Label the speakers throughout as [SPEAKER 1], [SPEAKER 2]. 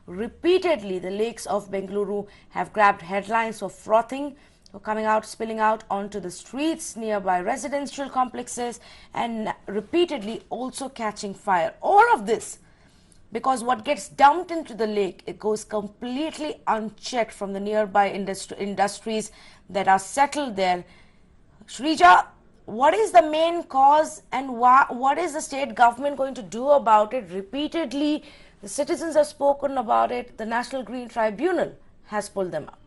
[SPEAKER 1] repeatedly the lakes of Bengaluru have grabbed headlines for frothing, coming out, spilling out onto the streets, nearby residential complexes, and repeatedly also catching fire. All of this because what gets dumped into the lake, it goes completely unchecked from the nearby industries that are settled there. Shrija, what is the main cause, and what is the state government going to do about it? Repeatedly, the citizens have spoken about it. The National Green Tribunal has pulled them up.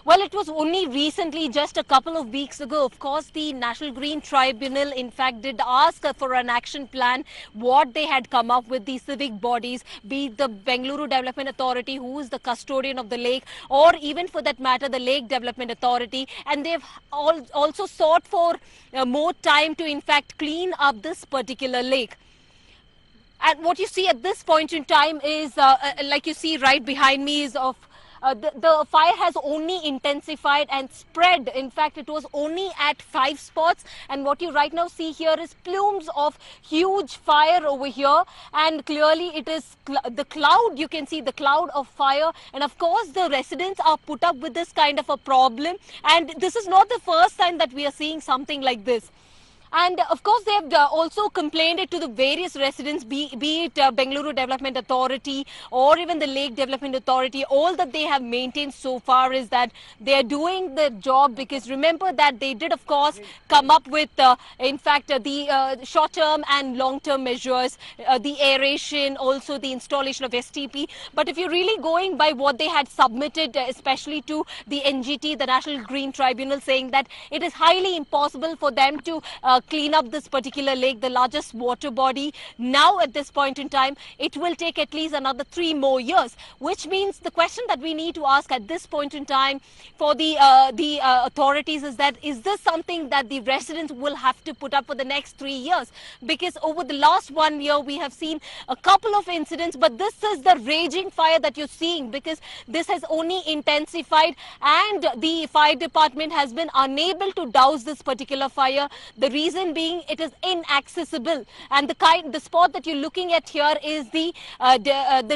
[SPEAKER 2] Well, it was only recently, just a couple of weeks ago, of course, the National Green Tribunal, in fact, did ask for an action plan, what they had come up with, the civic bodies, be it the Bengaluru Development Authority, who is the custodian of the lake, or even for that matter, the Lake Development Authority. And they've also sought for more time to, in fact, clean up this particular lake. And what you see at this point in time is, like you see right behind me, is of the fire has only intensified and spread. In fact, it was only at 5 spots, and what you right now see here is plumes of huge fire over here, and clearly it is the cloud. You can see the cloud of fire, and of course the residents are put up with this kind of a problem, and this is not the first time that we are seeing something like this. And of course, they have also complained it to the various residents, be it Bengaluru Development Authority or even the Lake Development Authority. All that they have maintained so far is that they are doing the job, because remember that they did, of course, come up with, in fact, the short-term and long-term measures, the aeration, also the installation of STP. But if you're really going by what they had submitted, especially to the NGT, the National Green Tribunal, saying that it is highly impossible for them to clean up this particular lake, the largest water body. Now at this point in time, it will take at least another 3 more years, which means the question that we need to ask at this point in time for the authorities is that, is this something that the residents will have to put up for the next 3 years? Because over the last 1 year, we have seen a couple of incidents, but this is the raging fire that you're seeing, because this has only intensified and the fire department has been unable to douse this particular fire. The reason being, it is inaccessible, and the spot that you're looking at here is the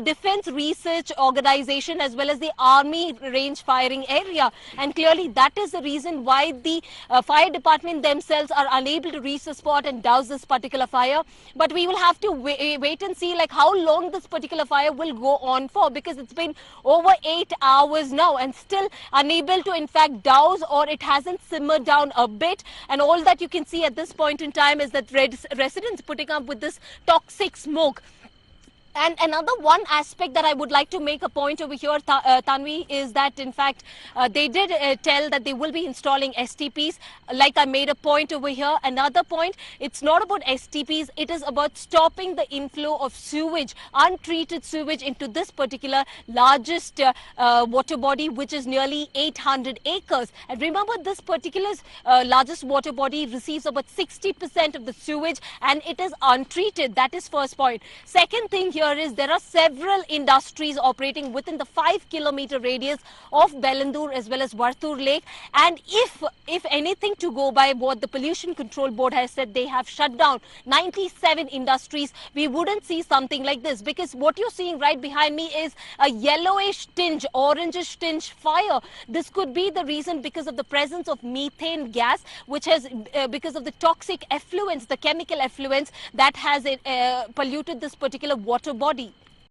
[SPEAKER 2] Defense Research Organization as well as the Army range firing area, and clearly that is the reason why the fire department themselves are unable to reach the spot and douse this particular fire. But we will have to wait and see like how long this particular fire will go on for, because it's been over 8 hours now and still unable to in fact douse, or it hasn't simmered down a bit. And all that you can see at this point in time is that residents putting up with this toxic smoke. And another one aspect that I would like to make a point over here, Tanvi, is that in fact they did tell that they will be installing STPs. Like I made a point over here. Another point, it's not about STPs, it is about stopping the inflow of sewage, untreated sewage, into this particular largest water body, which is nearly 800 acres. And remember, this particular largest water body receives about 60% of the sewage, and it is untreated. That is first point. Second thing here is there are several industries operating within the 5-kilometer radius of Bellandur as well as Varthur Lake, and if anything to go by what the Pollution Control Board has said, they have shut down 97 industries, we wouldn't see something like this, because what you're seeing right behind me is a yellowish tinge, orangish tinge fire. This could be the reason because of the presence of methane gas, which has because of the toxic effluents, the chemical effluents that has polluted this particular water body.